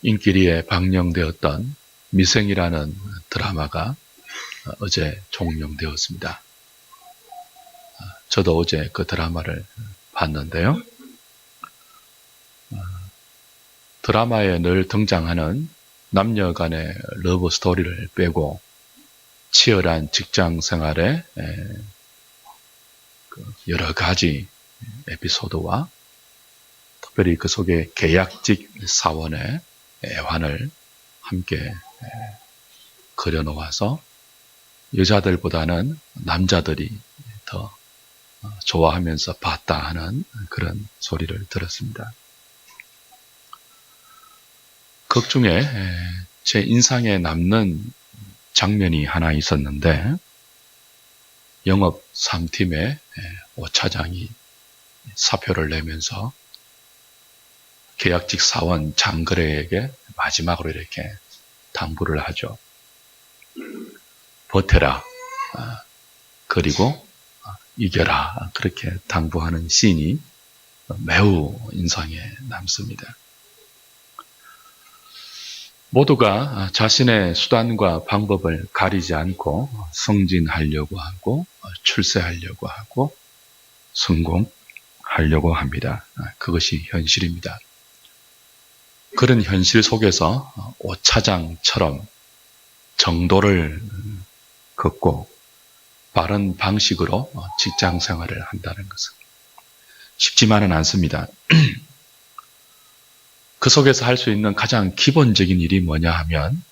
인기리에 방영되었던 미생이라는 드라마가 어제 종영되었습니다. 저도 어제 그 드라마를 봤는데요. 드라마에 늘 등장하는 남녀 간의 러브 스토리를 빼고 치열한 직장 생활의 여러 가지 에피소드와 특별히 그 속에 계약직 사원의 애환을 함께 그려놓아서 여자들보다는 남자들이 더 좋아하면서 봤다 하는 그런 소리를 들었습니다. 극 중에 제 인상에 남는 장면이 하나 있었는데 영업 3팀의 오 차장이 사표를 내면서 계약직 사원 장거래에게 마지막으로 이렇게 당부를 하죠. 버텨라. 그리고 이겨라. 그렇게 당부하는 씬이 매우 인상에 남습니다. 모두가 자신의 수단과 방법을 가리지 않고 승진하려고 하고 출세하려고 하고 성공하려고 합니다. 그것이 현실입니다. 그런 현실 속에서 오 차장처럼 정도를 걷고 바른 방식으로 직장 생활을 한다는 것은 쉽지만은 않습니다. 그 속에서 할 수 있는 가장 기본적인 일이 뭐냐 하면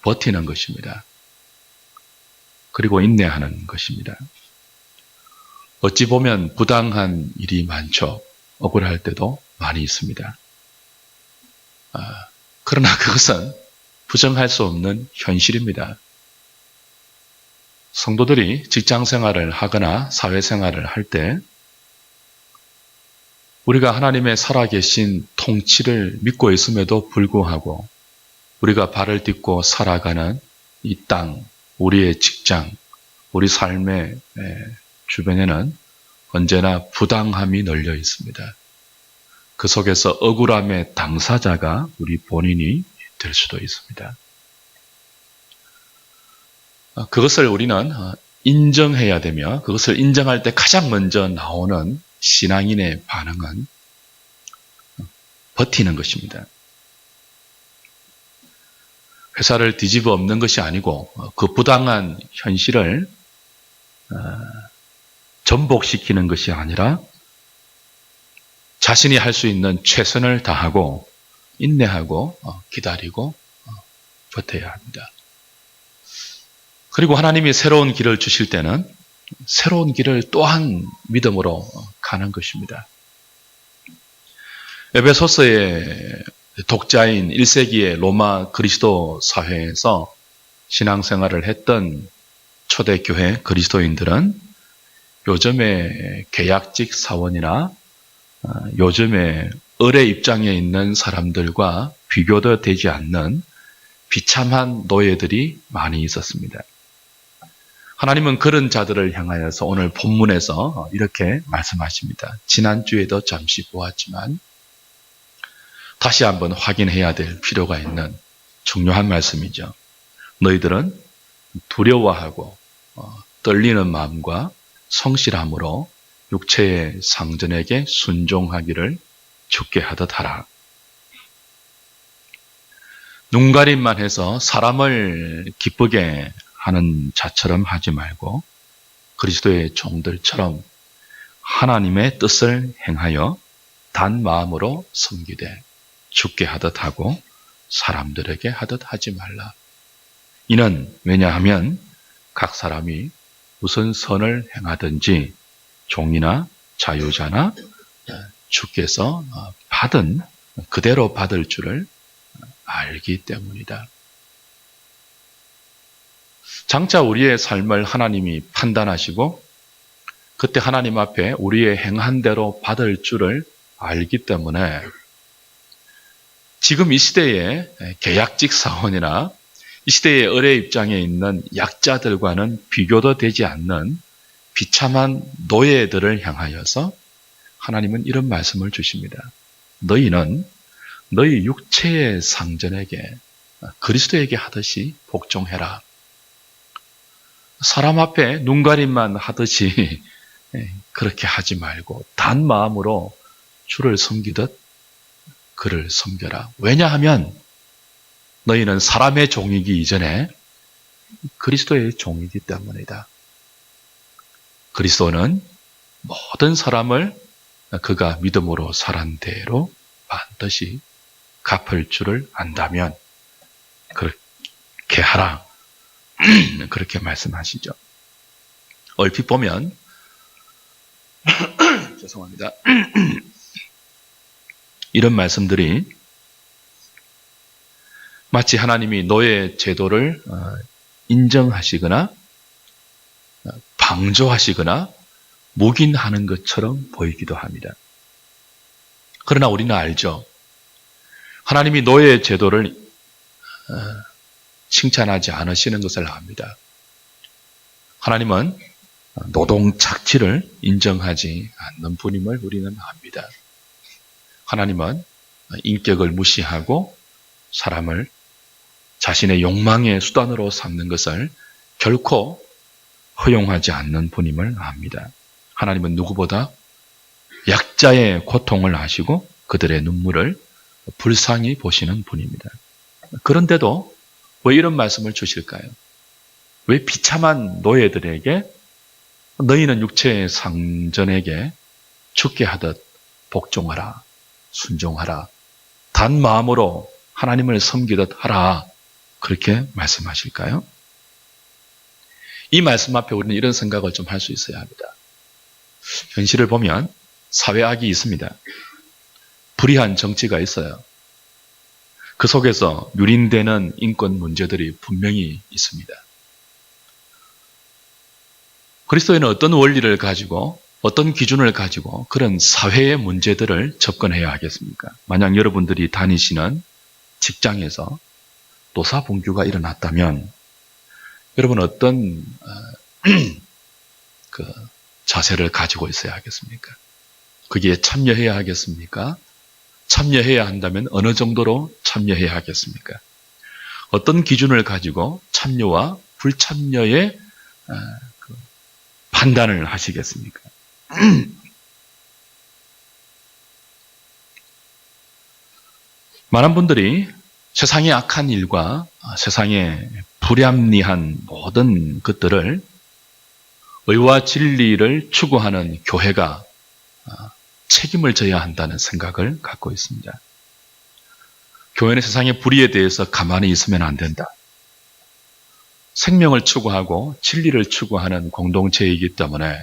버티는 것입니다. 그리고 인내하는 것입니다. 어찌 보면 부당한 일이 많죠. 억울할 때도 많이 있습니다. 그러나 그것은 부정할 수 없는 현실입니다. 성도들이 직장 생활을 하거나 사회 생활을 할 때 우리가 하나님의 살아계신 통치를 믿고 있음에도 불구하고 우리가 발을 딛고 살아가는 이 땅, 우리의 직장, 우리 삶의 주변에는 언제나 부당함이 널려 있습니다. 그 속에서 억울함의 당사자가 우리 본인이 될 수도 있습니다. 그것을 우리는 인정해야 되며 그것을 인정할 때 가장 먼저 나오는 신앙인의 반응은 버티는 것입니다. 회사를 뒤집어 엎는 것이 아니고 그 부당한 현실을 전복시키는 것이 아니라 자신이 할 수 있는 최선을 다하고 인내하고 기다리고 버텨야 합니다. 그리고 하나님이 새로운 길을 주실 때는 새로운 길을 또한 믿음으로 가는 것입니다. 에베소서의 독자인 1세기의 로마 그리스도 사회에서 신앙생활을 했던 초대교회 그리스도인들은 요즘의 계약직 사원이나 요즘의 을의 입장에 있는 사람들과 비교도 되지 않는 비참한 노예들이 많이 있었습니다. 하나님은 그런 자들을 향하여서 오늘 본문에서 이렇게 말씀하십니다. 지난주에도 잠시 보았지만 다시 한번 확인해야 될 필요가 있는 중요한 말씀이죠. 너희들은 두려워하고 떨리는 마음과 성실함으로 육체의 상전에게 순종하기를 죽게 하듯 하라. 눈가림만 해서 사람을 기쁘게 하는 자처럼 하지 말고 그리스도의 종들처럼 하나님의 뜻을 행하여 단 마음으로 섬기되 죽게 하듯 하고 사람들에게 하듯 하지 말라. 이는 왜냐하면 각 사람이 무슨 선을 행하든지 종이나 자유자나 주께서 받은 그대로 받을 줄을 알기 때문이다. 장차 우리의 삶을 하나님이 판단하시고 그때 하나님 앞에 우리의 행한 대로 받을 줄을 알기 때문에 지금 이 시대의 계약직 사원이나 이 시대의 을의 입장에 있는 약자들과는 비교도 되지 않는 비참한 노예들을 향하여서 하나님은 이런 말씀을 주십니다. 너희는 너희 육체의 상전에게 그리스도에게 하듯이 복종해라. 사람 앞에 눈가림만 하듯이 그렇게 하지 말고 단 마음으로 주를 섬기듯 그를 섬겨라. 왜냐하면 너희는 사람의 종이기 이전에 그리스도의 종이기 때문이다. 그리스도는 모든 사람을 그가 믿음으로 살한 대로 반드시 갚을 줄을 안다면 그렇게 하라. 그렇게 말씀하시죠. 얼핏 보면 죄송합니다. 이런 말씀들이 마치 하나님이 노예 제도를 인정하시거나 방조하시거나 묵인하는 것처럼 보이기도 합니다. 그러나 우리는 알죠. 하나님이 노예 제도를 칭찬하지 않으시는 것을 압니다. 하나님은 노동 착취를 인정하지 않는 분임을 우리는 압니다. 하나님은 인격을 무시하고 사람을 자신의 욕망의 수단으로 삼는 것을 결코 허용하지 않는 분임을 압니다. 하나님은 누구보다 약자의 고통을 아시고 그들의 눈물을 불쌍히 보시는 분입니다. 그런데도 왜 이런 말씀을 주실까요? 왜 비참한 노예들에게 너희는 육체의 상전에게 죽게 하듯 복종하라, 순종하라, 단 마음으로 하나님을 섬기듯 하라, 그렇게 말씀하실까요? 이 말씀 앞에 우리는 이런 생각을 좀 할 수 있어야 합니다. 현실을 보면 사회악이 있습니다. 불의한 정치가 있어요. 그 속에서 유린되는 인권 문제들이 분명히 있습니다. 그리스도인은 어떤 원리를 가지고 어떤 기준을 가지고 그런 사회의 문제들을 접근해야 하겠습니까? 만약 여러분들이 다니시는 직장에서 노사분규가 일어났다면 여러분 어떤 자세를 가지고 있어야 하겠습니까? 거기에 참여해야 하겠습니까? 참여해야 한다면 어느 정도로 참여해야 하겠습니까? 어떤 기준을 가지고 참여와 불참여의 판단을 하시겠습니까? 많은 분들이 세상의 악한 일과 세상의 불합리한 모든 것들을 의와 진리를 추구하는 교회가 책임을 져야 한다는 생각을 갖고 있습니다. 교회는 세상의 불의에 대해서 가만히 있으면 안 된다. 생명을 추구하고 진리를 추구하는 공동체이기 때문에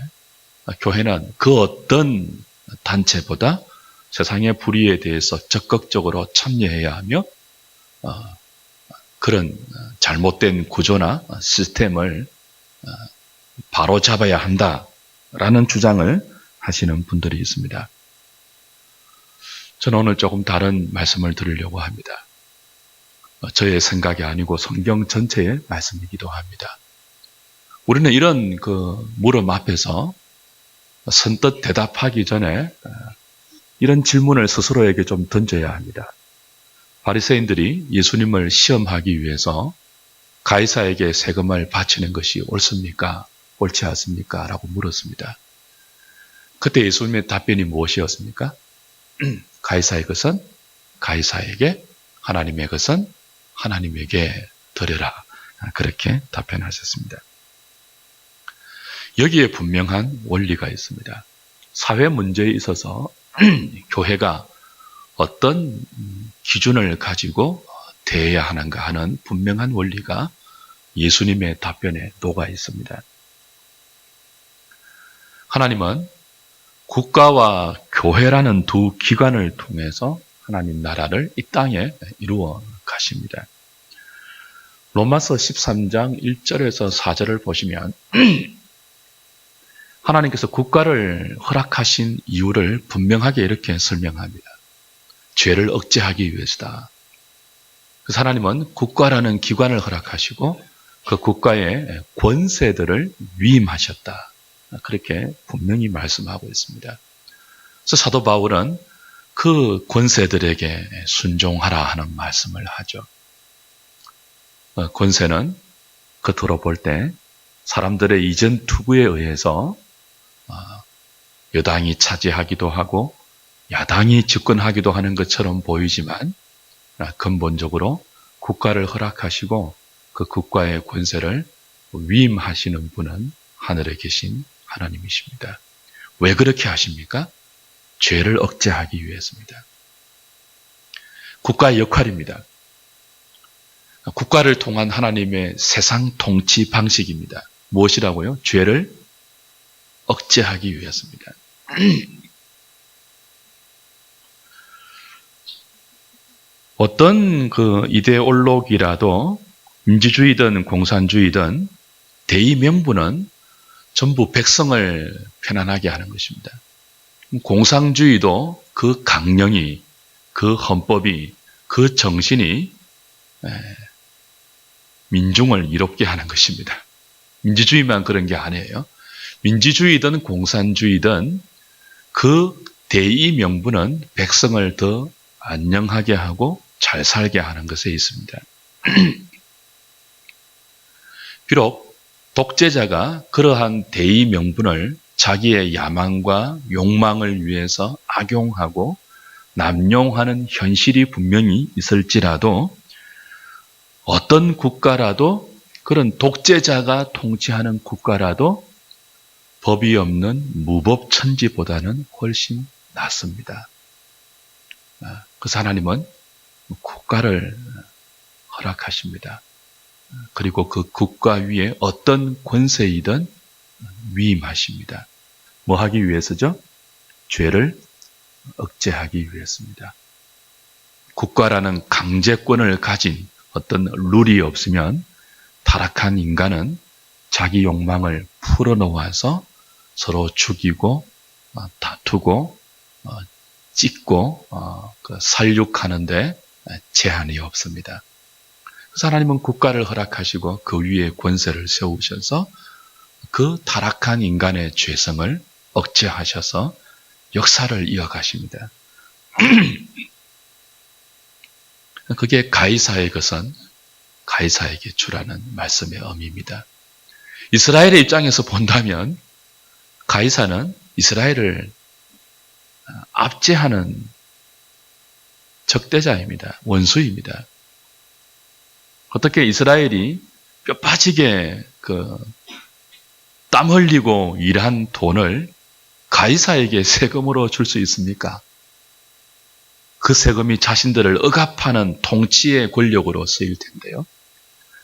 교회는 그 어떤 단체보다 세상의 불의에 대해서 적극적으로 참여해야 하며 그런 잘못된 구조나 시스템을 바로잡아야 한다라는 주장을 하시는 분들이 있습니다. 저는 오늘 조금 다른 말씀을 드리려고 합니다. 저의 생각이 아니고 성경 전체의 말씀이기도 합니다. 우리는 이런 물음 앞에서 선뜻 대답하기 전에 이런 질문을 스스로에게 좀 던져야 합니다. 바리새인들이 예수님을 시험하기 위해서 가이사에게 세금을 바치는 것이 옳습니까? 옳지 않습니까? 라고 물었습니다. 그때 예수님의 답변이 무엇이었습니까? 가이사의 것은 가이사에게, 하나님의 것은 하나님에게 드려라. 그렇게 답변하셨습니다. 여기에 분명한 원리가 있습니다. 사회 문제에 있어서 교회가 어떤 기준을 가지고 대해야 하는가 하는 분명한 원리가 예수님의 답변에 녹아 있습니다. 하나님은 국가와 교회라는 두 기관을 통해서 하나님 나라를 이 땅에 이루어 가십니다. 로마서 13장 1절에서 4절을 보시면 하나님께서 국가를 허락하신 이유를 분명하게 이렇게 설명합니다. 죄를 억제하기 위해서다. 그래서 하나님은 국가라는 기관을 허락하시고 그 국가의 권세들을 위임하셨다. 그렇게 분명히 말씀하고 있습니다. 그래서 사도 바울은 그 권세들에게 순종하라 하는 말씀을 하죠. 권세는 겉으로 볼 때 사람들의 이전 투구에 의해서 여당이 차지하기도 하고 야당이 집권하기도 하는 것처럼 보이지만 근본적으로 국가를 허락하시고 그 국가의 권세를 위임하시는 분은 하늘에 계신 하나님이십니다. 왜 그렇게 하십니까? 죄를 억제하기 위해서입니다. 국가의 역할입니다. 국가를 통한 하나님의 세상 통치 방식입니다. 무엇이라고요? 죄를 억제하기 위해서입니다. 어떤 그 이데올로기라도 민주주의든 공산주의든 대의 명분은 전부 백성을 편안하게 하는 것입니다. 공산주의도 그 강령이, 그 헌법이, 그 정신이 민중을 이롭게 하는 것입니다. 민주주의만 그런 게 아니에요. 민주주의든 공산주의든 그 대의 명분은 백성을 더 안녕하게 하고 잘 살게 하는 것에 있습니다. 비록 독재자가 그러한 대의 명분을 자기의 야망과 욕망을 위해서 악용하고 남용하는 현실이 분명히 있을지라도 어떤 국가라도 그런 독재자가 통치하는 국가라도 법이 없는 무법천지보다는 훨씬 낫습니다. 그래서 하나님은 국가를 허락하십니다. 그리고 그 국가 위에 어떤 권세이든 위임하십니다. 뭐 하기 위해서죠? 죄를 억제하기 위해서입니다. 국가라는 강제권을 가진 어떤 룰이 없으면 타락한 인간은 자기 욕망을 풀어놓아서 서로 죽이고 다투고 찢고 살육하는데 제한이 없습니다. 그래서 하나님은 국가를 허락하시고 그 위에 권세를 세우셔서 그 타락한 인간의 죄성을 억제하셔서 역사를 이어가십니다. 그게 가이사의 것은 가이사에게 주라는 말씀의 의미입니다. 이스라엘의 입장에서 본다면 가이사는 이스라엘을 압제하는 적대자입니다. 원수입니다. 어떻게 이스라엘이 뼈빠지게 땀 흘리고 일한 돈을 가이사에게 세금으로 줄 수 있습니까? 그 세금이 자신들을 억압하는 통치의 권력으로 쓰일 텐데요.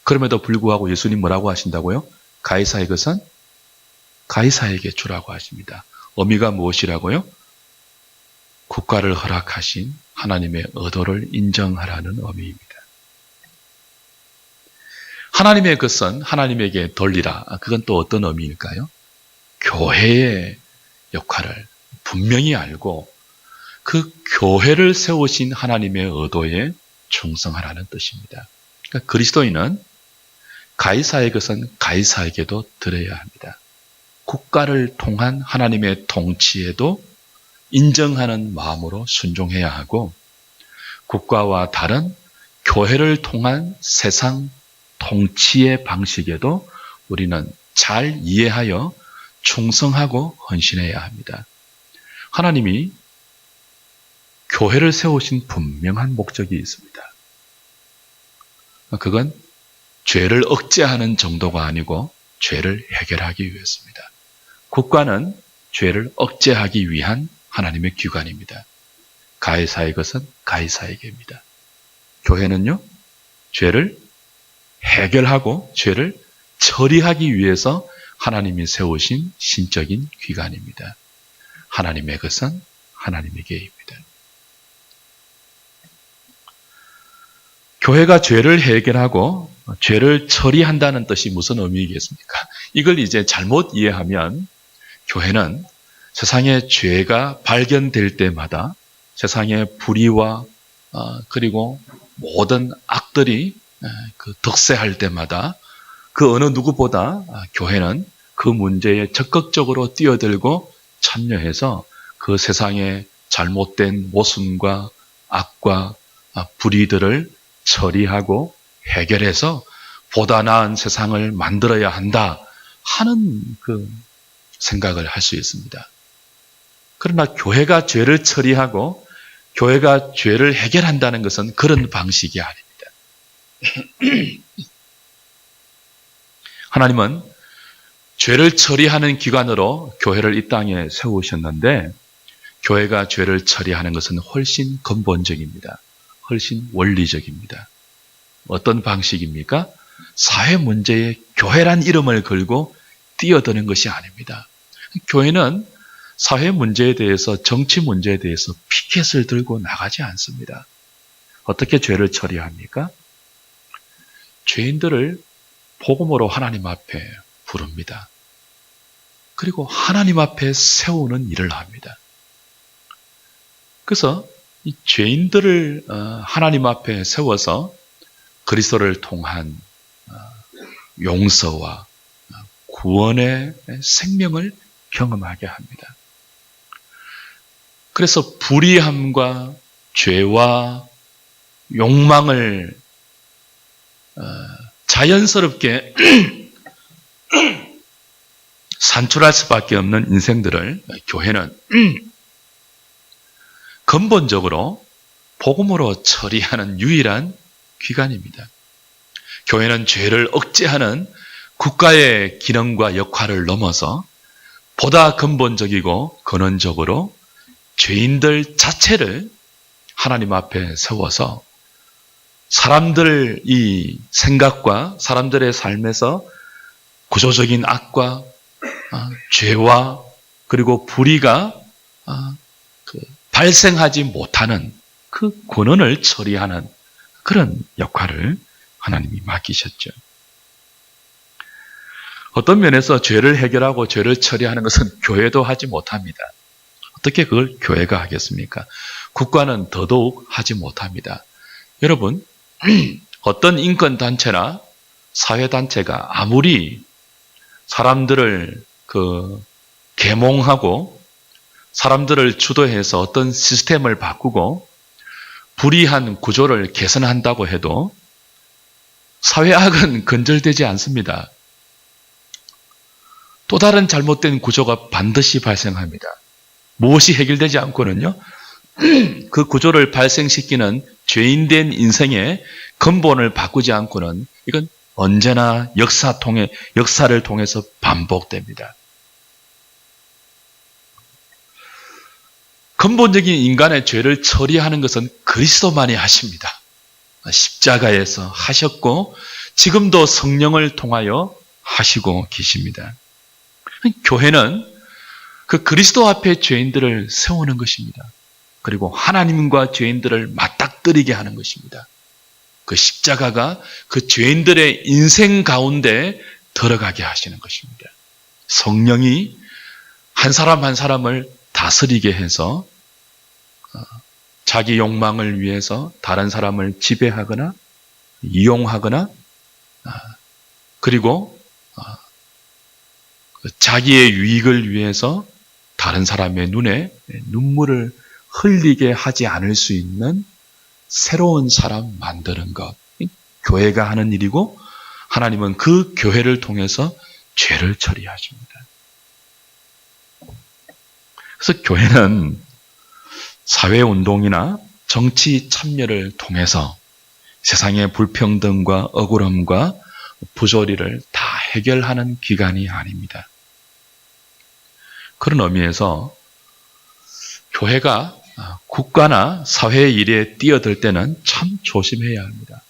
그럼에도 불구하고 예수님 뭐라고 하신다고요? 가이사의 것은 가이사에게 주라고 하십니다. 의미가 무엇이라고요? 국가를 허락하신 하나님의 의도를 인정하라는 의미입니다. 하나님의 것은 하나님에게 돌리라. 그건 또 어떤 의미일까요? 교회의 역할을 분명히 알고 그 교회를 세우신 하나님의 의도에 충성하라는 뜻입니다. 그러니까 그리스도인은 가이사의 것은 가이사에게도 드려야 합니다. 국가를 통한 하나님의 통치에도 인정하는 마음으로 순종해야 하고 국가와 다른 교회를 통한 세상 통치의 방식에도 우리는 잘 이해하여 충성하고 헌신해야 합니다. 하나님이 교회를 세우신 분명한 목적이 있습니다. 그건 죄를 억제하는 정도가 아니고 죄를 해결하기 위해서입니다. 국가는 죄를 억제하기 위한 하나님의 기관입니다. 가이사의 것은 가이사에게입니다. 교회는요, 죄를 해결하고 죄를 처리하기 위해서 하나님이 세우신 신적인 기관입니다. 하나님의 것은 하나님에게입니다. 교회가 죄를 해결하고 죄를 처리한다는 뜻이 무슨 의미이겠습니까? 이걸 이제 잘못 이해하면 교회는 세상에 죄가 발견될 때마다 세상의 불의와 그리고 모든 악들이 득세할 때마다 그 어느 누구보다 교회는 그 문제에 적극적으로 뛰어들고 참여해서 그 세상의 잘못된 모순과 악과 불의들을 처리하고 해결해서 보다 나은 세상을 만들어야 한다 하는 그 생각을 할 수 있습니다. 그러나 교회가 죄를 처리하고 교회가 죄를 해결한다는 것은 그런 방식이 아닙니다. 하나님은 죄를 처리하는 기관으로 교회를 이 땅에 세우셨는데 교회가 죄를 처리하는 것은 훨씬 근본적입니다. 훨씬 원리적입니다. 어떤 방식입니까? 사회 문제에 교회란 이름을 걸고 뛰어드는 것이 아닙니다. 교회는 사회 문제에 대해서, 정치 문제에 대해서 피켓을 들고 나가지 않습니다. 어떻게 죄를 처리합니까? 죄인들을 복음으로 하나님 앞에 부릅니다. 그리고 하나님 앞에 세우는 일을 합니다. 그래서 이 죄인들을 하나님 앞에 세워서 그리스도를 통한 용서와 구원의 생명을 경험하게 합니다. 그래서 불의함과 죄와 욕망을 자연스럽게 산출할 수밖에 없는 인생들을 교회는 근본적으로 복음으로 처리하는 유일한 기관입니다. 교회는 죄를 억제하는 국가의 기능과 역할을 넘어서 보다 근본적이고 근원적으로 죄인들 자체를 하나님 앞에 세워서 사람들 이 생각과 사람들의 삶에서 구조적인 악과 죄와 그리고 불의가 발생하지 못하는 그 근원을 처리하는 그런 역할을 하나님이 맡기셨죠. 어떤 면에서 죄를 해결하고 죄를 처리하는 것은 교회도 하지 못합니다. 어떻게 그걸 교회가 하겠습니까? 국가는 더더욱 하지 못합니다. 여러분, 어떤 인권단체나 사회단체가 아무리 사람들을 계몽하고 사람들을 주도해서 어떤 시스템을 바꾸고 불의한 구조를 개선한다고 해도 사회악은 근절되지 않습니다. 또 다른 잘못된 구조가 반드시 발생합니다. 무엇이 해결되지 않고는요, 그 구조를 발생시키는 죄인된 인생의 근본을 바꾸지 않고는 이건 언제나 역사를 통해서 반복됩니다. 근본적인 인간의 죄를 처리하는 것은 그리스도만이 하십니다. 십자가에서 하셨고 지금도 성령을 통하여 하시고 계십니다. 교회는 그 그리스도 앞에 죄인들을 세우는 것입니다. 그리고 하나님과 죄인들을 맞닥뜨리게 하는 것입니다. 그 십자가가 그 죄인들의 인생 가운데 들어가게 하시는 것입니다. 성령이 한 사람 한 사람을 다스리게 해서 자기 욕망을 위해서 다른 사람을 지배하거나 이용하거나 그리고 자기의 유익을 위해서 다른 사람의 눈에 눈물을 흘리게 하지 않을 수 있는 새로운 사람 만드는 것. 교회가 하는 일이고 하나님은 그 교회를 통해서 죄를 처리하십니다. 그래서 교회는 사회운동이나 정치 참여를 통해서 세상의 불평등과 억울함과 부조리를 다 해결하는 기관이 아닙니다. 그런 의미에서 교회가 국가나 사회 일에 뛰어들 때는 참 조심해야 합니다.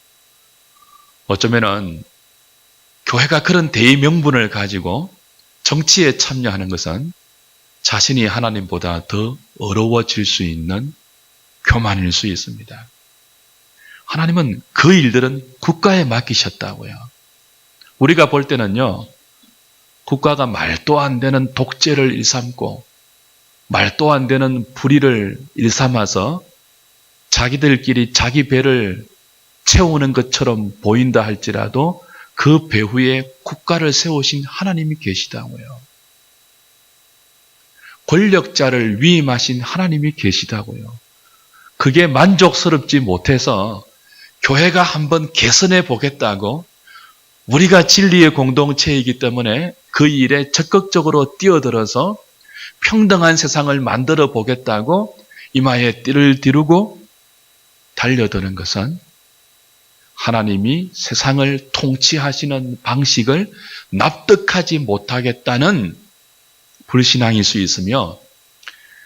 어쩌면은 교회가 그런 대의 명분을 가지고 정치에 참여하는 것은 자신이 하나님보다 더 어려워질 수 있는 교만일 수 있습니다. 하나님은 그 일들은 국가에 맡기셨다고요. 우리가 볼 때는요, 국가가 말도 안 되는 독재를 일삼고 말도 안 되는 불의를 일삼아서 자기들끼리 자기 배를 채우는 것처럼 보인다 할지라도 그 배후에 국가를 세우신 하나님이 계시다고요. 권력자를 위임하신 하나님이 계시다고요. 그게 만족스럽지 못해서 교회가 한번 개선해 보겠다고, 우리가 진리의 공동체이기 때문에 그 일에 적극적으로 뛰어들어서 평등한 세상을 만들어 보겠다고 이마에 띠를 띠르고 달려드는 것은 하나님이 세상을 통치하시는 방식을 납득하지 못하겠다는 불신앙일 수 있으며,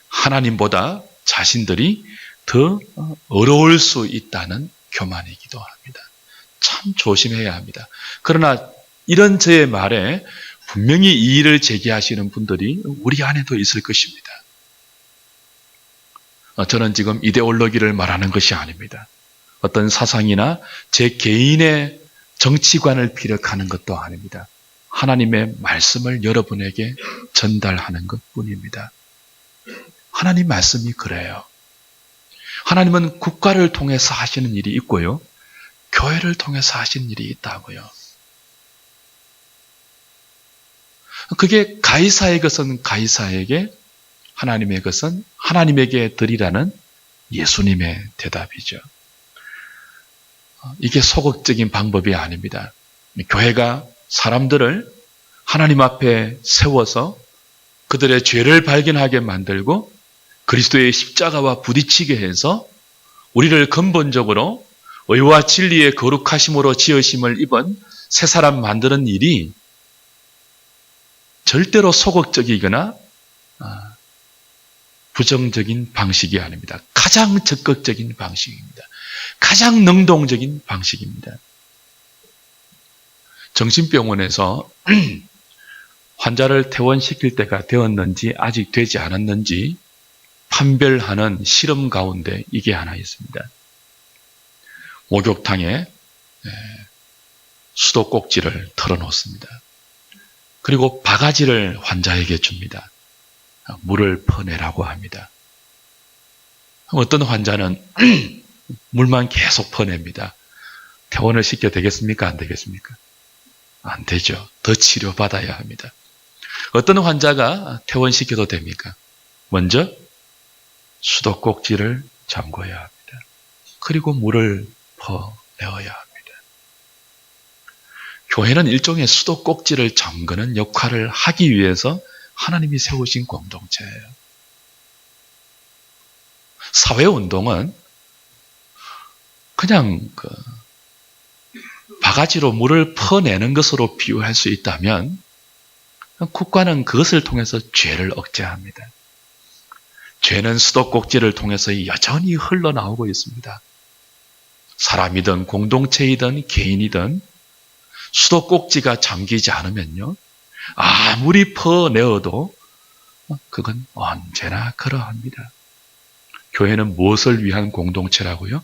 하나님보다 자신들이 더 어려울 수 있다는 교만이기도 합니다. 참 조심해야 합니다. 그러나 이런 저의 말에 분명히 이의를 제기하시는 분들이 우리 안에도 있을 것입니다. 저는 지금 이데올로기를 말하는 것이 아닙니다. 어떤 사상이나 제 개인의 정치관을 피력하는 것도 아닙니다. 하나님의 말씀을 여러분에게 전달하는 것뿐입니다. 하나님 말씀이 그래요. 하나님은 국가를 통해서 하시는 일이 있고요, 교회를 통해서 하시는 일이 있다고요. 그게 가이사의 것은 가이사에게, 하나님의 것은 하나님에게 드리라는 예수님의 대답이죠. 이게 소극적인 방법이 아닙니다. 교회가 사람들을 하나님 앞에 세워서 그들의 죄를 발견하게 만들고 그리스도의 십자가와 부딪히게 해서 우리를 근본적으로 의와 진리의 거룩하심으로 지으심을 입은 새 사람 만드는 일이 절대로 소극적이거나 부정적인 방식이 아닙니다. 가장 적극적인 방식입니다. 가장 능동적인 방식입니다. 정신병원에서 환자를 퇴원시킬 때가 되었는지 아직 되지 않았는지 판별하는 실험 가운데 이게 하나 있습니다. 목욕탕에 수도꼭지를 털어놓습니다. 그리고 바가지를 환자에게 줍니다. 물을 퍼내라고 합니다. 어떤 환자는 물만 계속 퍼냅니다. 퇴원을 시켜야 되겠습니까? 안 되겠습니까? 안 되죠. 더 치료받아야 합니다. 어떤 환자가 퇴원시켜도 됩니까? 먼저 수도꼭지를 잠궈야 합니다. 그리고 물을 퍼내어야 합니다. 교회는 일종의 수도꼭지를 잠그는 역할을 하기 위해서 하나님이 세우신 공동체예요. 사회운동은 그냥 바가지로 물을 퍼내는 것으로 비유할 수 있다면, 국가는 그것을 통해서 죄를 억제합니다. 죄는 수도꼭지를 통해서 여전히 흘러나오고 있습니다. 사람이든 공동체이든 개인이든 수도꼭지가 잠기지 않으면요, 아무리 퍼내어도 그건 언제나 그러합니다. 교회는 무엇을 위한 공동체라고요?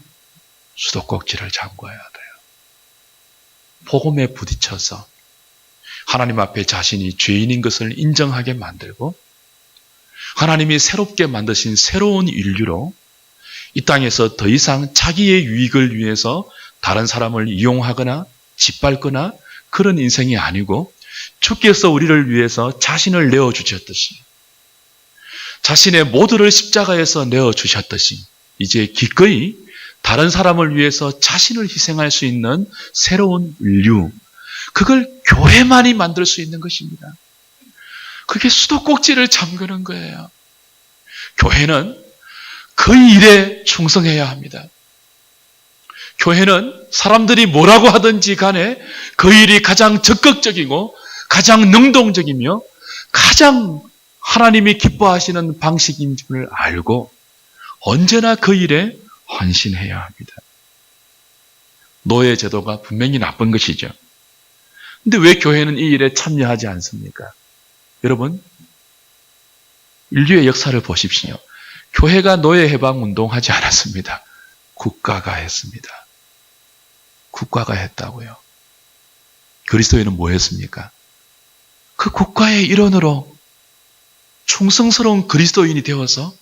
수도꼭지를 잠궈야 돼요. 복음에 부딪혀서 하나님 앞에 자신이 죄인인 것을 인정하게 만들고, 하나님이 새롭게 만드신 새로운 인류로 이 땅에서 더 이상 자기의 유익을 위해서 다른 사람을 이용하거나 짓밟거나 그런 인생이 아니고, 주께서 우리를 위해서 자신을 내어주셨듯이, 자신의 모두를 십자가에서 내어주셨듯이, 이제 기꺼이 다른 사람을 위해서 자신을 희생할 수 있는 새로운 인류, 그걸 교회만이 만들 수 있는 것입니다. 그게 수도꼭지를 잠그는 거예요. 교회는 그 일에 충성해야 합니다. 교회는 사람들이 뭐라고 하든지 간에 그 일이 가장 적극적이고 가장 능동적이며 가장 하나님이 기뻐하시는 방식인 줄 알고 언제나 그 일에 헌신해야 합니다. 노예 제도가 분명히 나쁜 것이죠. 근데 왜 교회는 이 일에 참여하지 않습니까? 여러분, 인류의 역사를 보십시오. 교회가 노예 해방 운동하지 않았습니다. 국가가 했습니다. 국가가 했다고요. 그리스도인은 뭐 했습니까? 그 국가의 일원으로 충성스러운 그리스도인이 되어서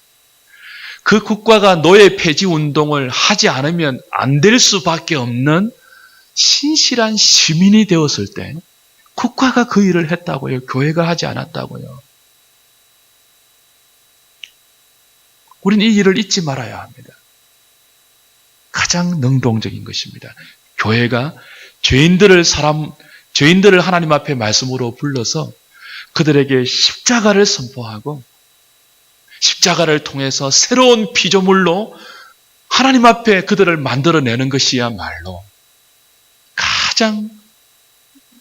그 국가가 노예 폐지 운동을 하지 않으면 안 될 수밖에 없는 신실한 시민이 되었을 때 국가가 그 일을 했다고요. 교회가 하지 않았다고요. 우리는 이 일을 잊지 말아야 합니다. 가장 능동적인 것입니다. 교회가 죄인들을 하나님 앞에 말씀으로 불러서 그들에게 십자가를 선포하고 십자가를 통해서 새로운 피조물로 하나님 앞에 그들을 만들어내는 것이야말로 가장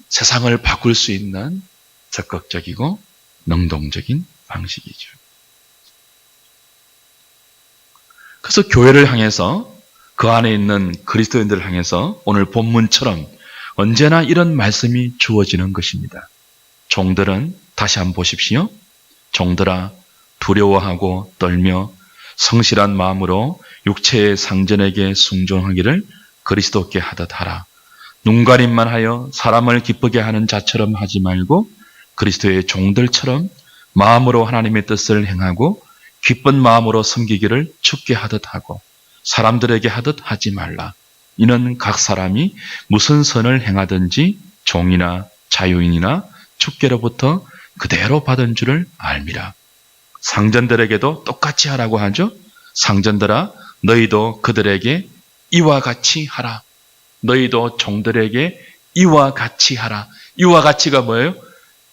세상을 바꿀 수 있는 적극적이고 능동적인 방식이죠. 그래서 교회를 향해서 그 안에 있는 그리스도인들을 향해서 오늘 본문처럼 언제나 이런 말씀이 주어지는 것입니다. 종들은 다시 한번 보십시오. 종들아 두려워하고 떨며 성실한 마음으로 육체의 상전에게 순종하기를 그리스도께 하듯 하라. 눈가림만 하여 사람을 기쁘게 하는 자처럼 하지 말고 그리스도의 종들처럼 마음으로 하나님의 뜻을 행하고 기쁜 마음으로 섬기기를 주께 하듯 하고 사람들에게 하듯 하지 말라. 이는 각 사람이 무슨 선을 행하든지 종이나 자유인이나 주께로부터 그대로 받은 줄을 알미라. 상전들에게도 똑같이 하라고 하죠. 상전들아 너희도 그들에게 이와 같이 하라. 너희도 종들에게 이와 같이 하라. 이와 같이가 뭐예요?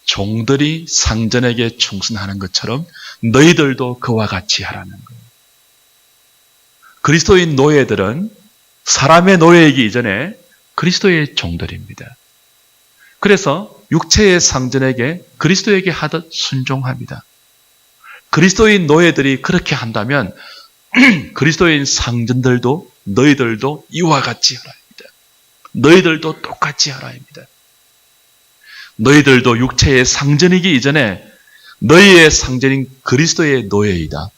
종들이 상전에게 충성하는 것처럼 너희들도 그와 같이 하라는 거예요. 그리스도인 노예들은 사람의 노예이기 이전에 그리스도의 종들입니다. 그래서 육체의 상전에게 그리스도에게 하듯 순종합니다. 그리스도인 노예들이 그렇게 한다면 그리스도인 상전들도 너희들도 이와 같이 하라 합니다. 너희들도 똑같이 하라 합니다. 너희들도 육체의 상전이기 이전에 너희의 상전인 그리스도의 노예이다.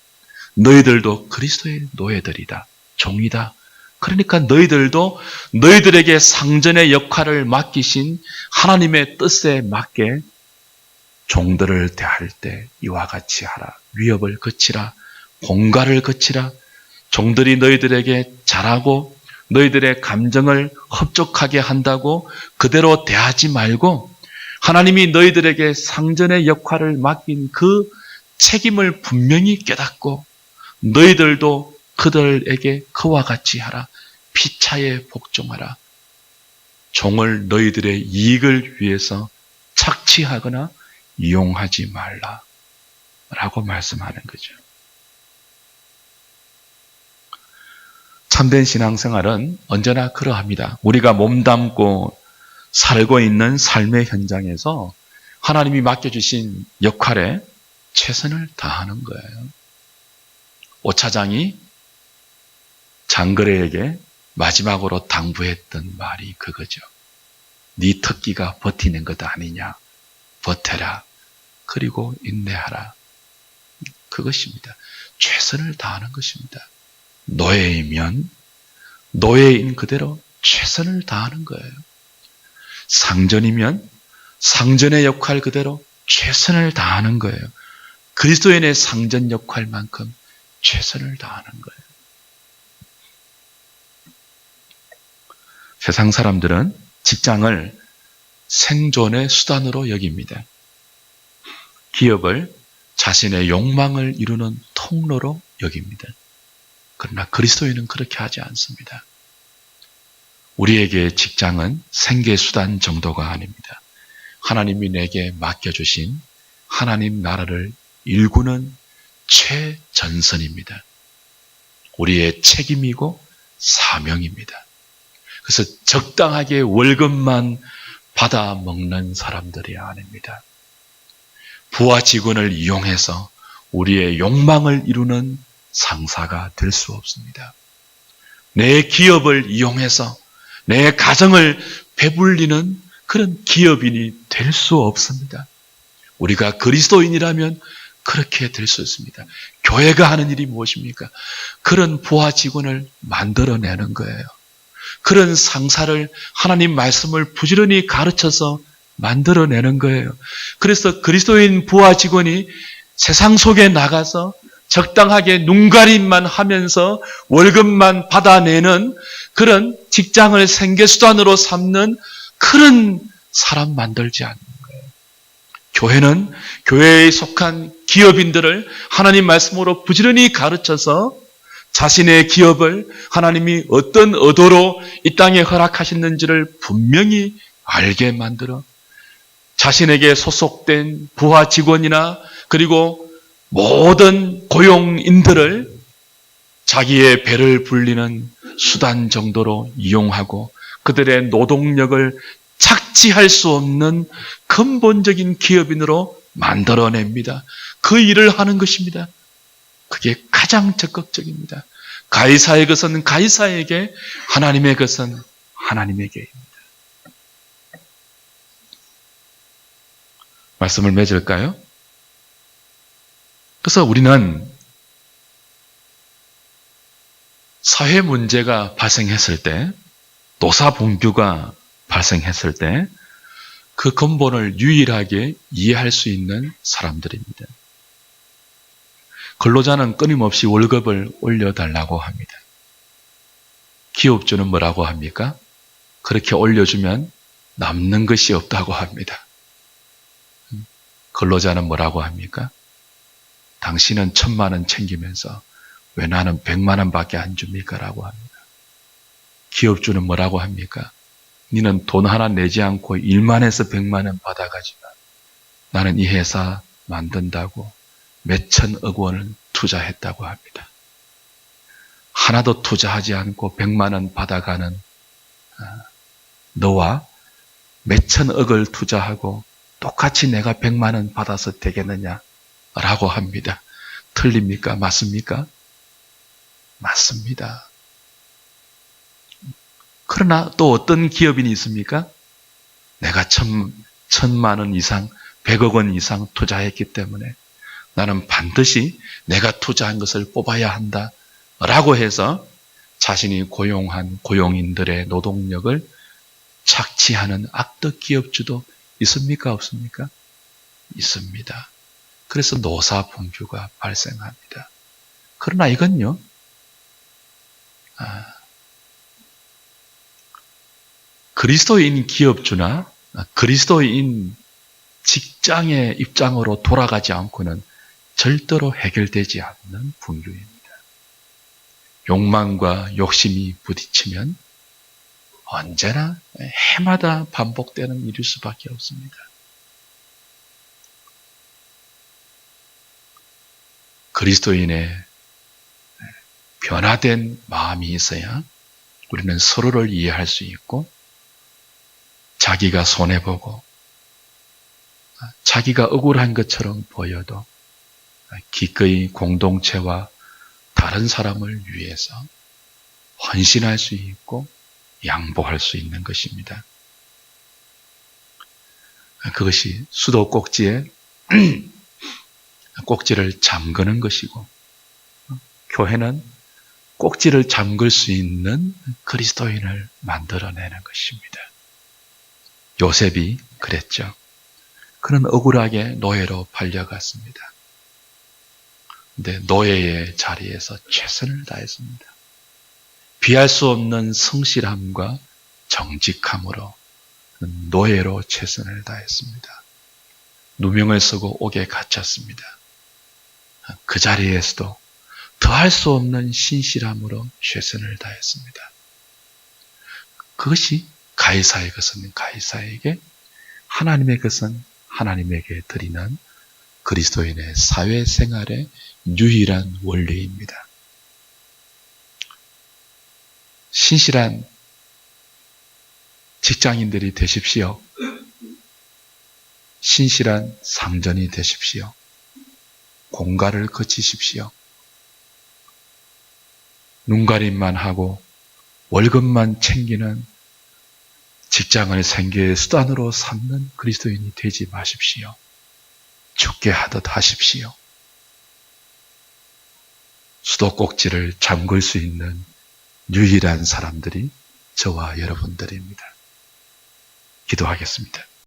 너희들도 그리스도의 노예들이다. 종이다. 그러니까 너희들도 너희들에게 상전의 역할을 맡기신 하나님의 뜻에 맞게 종들을 대할 때 이와 같이 하라. 위협을 거치라. 공갈을 거치라. 종들이 너희들에게 잘하고 너희들의 감정을 흡족하게 한다고 그대로 대하지 말고 하나님이 너희들에게 상전의 역할을 맡긴 그 책임을 분명히 깨닫고 너희들도 그들에게 그와 같이 하라. 피차에 복종하라. 종을 너희들의 이익을 위해서 착취하거나 이용하지 말라. 라고 말씀하는 거죠. 참된 신앙생활은 언제나 그러합니다. 우리가 몸담고 살고 있는 삶의 현장에서 하나님이 맡겨주신 역할에 최선을 다하는 거예요. 오차장이 장거래에게 마지막으로 당부했던 말이 그거죠. 네 특기가 버티는 것 아니냐. 버텨라. 그리고 인내하라. 그것입니다. 최선을 다하는 것입니다. 노예이면 노예인 그대로 최선을 다하는 거예요. 상전이면 상전의 역할 그대로 최선을 다하는 거예요. 그리스도인의 상전 역할만큼 최선을 다하는 거예요. 세상 사람들은 직장을 생존의 수단으로 여깁니다. 기업을 자신의 욕망을 이루는 통로로 여깁니다. 그러나 그리스도인은 그렇게 하지 않습니다. 우리에게 직장은 생계수단 정도가 아닙니다. 하나님이 내게 맡겨주신 하나님 나라를 일구는 최전선입니다. 우리의 책임이고 사명입니다. 그래서 적당하게 월급만 받아 먹는 사람들이 아닙니다. 부하 직원을 이용해서 우리의 욕망을 이루는 상사가 될 수 없습니다. 내 기업을 이용해서 내 가정을 배불리는 그런 기업인이 될 수 없습니다. 우리가 그리스도인이라면 그렇게 될 수 있습니다. 교회가 하는 일이 무엇입니까? 그런 부하 직원을 만들어내는 거예요. 그런 상사를 하나님 말씀을 부지런히 가르쳐서 만들어내는 거예요. 그래서 그리스도인 부하 직원이 세상 속에 나가서 적당하게 눈가림만 하면서 월급만 받아내는 그런 직장을 생계수단으로 삼는 그런 사람 만들지 않는 거예요. 교회는 교회에 속한 기업인들을 하나님 말씀으로 부지런히 가르쳐서 자신의 기업을 하나님이 어떤 의도로 이 땅에 허락하셨는지를 분명히 알게 만들어 자신에게 소속된 부하 직원이나 그리고 모든 고용인들을 자기의 배를 불리는 수단 정도로 이용하고 그들의 노동력을 착취할 수 없는 근본적인 기업인으로 만들어냅니다. 그 일을 하는 것입니다. 그게 가장 적극적입니다. 가이사의 것은 가이사에게, 하나님의 것은 하나님에게입니다. 말씀을 맺을까요? 그래서 우리는 사회 문제가 발생했을 때, 노사분규가 발생했을 때 그 근본을 유일하게 이해할 수 있는 사람들입니다. 근로자는 끊임없이 월급을 올려달라고 합니다. 기업주는 뭐라고 합니까? 그렇게 올려주면 남는 것이 없다고 합니다. 근로자는 뭐라고 합니까? 당신은 1,000만 원 챙기면서 왜 나는 100만 원밖에 안 줍니까? 라고 합니다. 기업주는 뭐라고 합니까? 니는 돈 하나 내지 않고 1만 에서 100만 원 받아가지만 나는 이 회사 만든다고 몇천억 원을 투자했다고 합니다. 하나도 투자하지 않고 100만 원 받아가는 너와 몇천억을 투자하고 똑같이 내가 100만 원 받아서 되겠느냐? 라고 합니다. 틀립니까? 맞습니까? 맞습니다. 그러나 또 어떤 기업인이 있습니까? 내가 1,000만 원 이상, 100억 원 이상 투자했기 때문에 나는 반드시 내가 투자한 것을 뽑아야 한다. 라고 해서 자신이 고용한 고용인들의 노동력을 착취하는 악덕 기업주도 있습니까? 없습니까? 있습니다. 그래서 노사분규가 발생합니다. 그러나 이건요, 그리스도인 기업주나 그리스도인 직장의 입장으로 돌아가지 않고는 절대로 해결되지 않는 분규입니다. 욕망과 욕심이 부딪히면 언제나 해마다 반복되는 일일 수밖에 없습니다. 그리스도인의 변화된 마음이 있어야 우리는 서로를 이해할 수 있고 자기가 손해보고 자기가 억울한 것처럼 보여도 기꺼이 공동체와 다른 사람을 위해서 헌신할 수 있고 양보할 수 있는 것입니다. 그것이 수도꼭지에 꼭지를 잠그는 것이고 교회는 꼭지를 잠글 수 있는 그리스도인을 만들어내는 것입니다. 요셉이 그랬죠. 그는 억울하게 노예로 팔려갔습니다. 근데 노예의 자리에서 최선을 다했습니다. 비할 수 없는 성실함과 정직함으로 노예로 최선을 다했습니다. 누명을 쓰고 옥에 갇혔습니다. 그 자리에서도 더할 수 없는 신실함으로 최선을 다했습니다. 그것이 가이사의 것은 가이사에게, 하나님의 것은 하나님에게 드리는 그리스도인의 사회생활의 유일한 원리입니다. 신실한 직장인들이 되십시오. 신실한 상전이 되십시오. 공갈을 거치십시오. 눈가림만 하고 월급만 챙기는 직장을 생계의 수단으로 삼는 그리스도인이 되지 마십시오. 죽게 하듯 하십시오. 수도꼭지를 잠글 수 있는 유일한 사람들이 저와 여러분들입니다. 기도하겠습니다.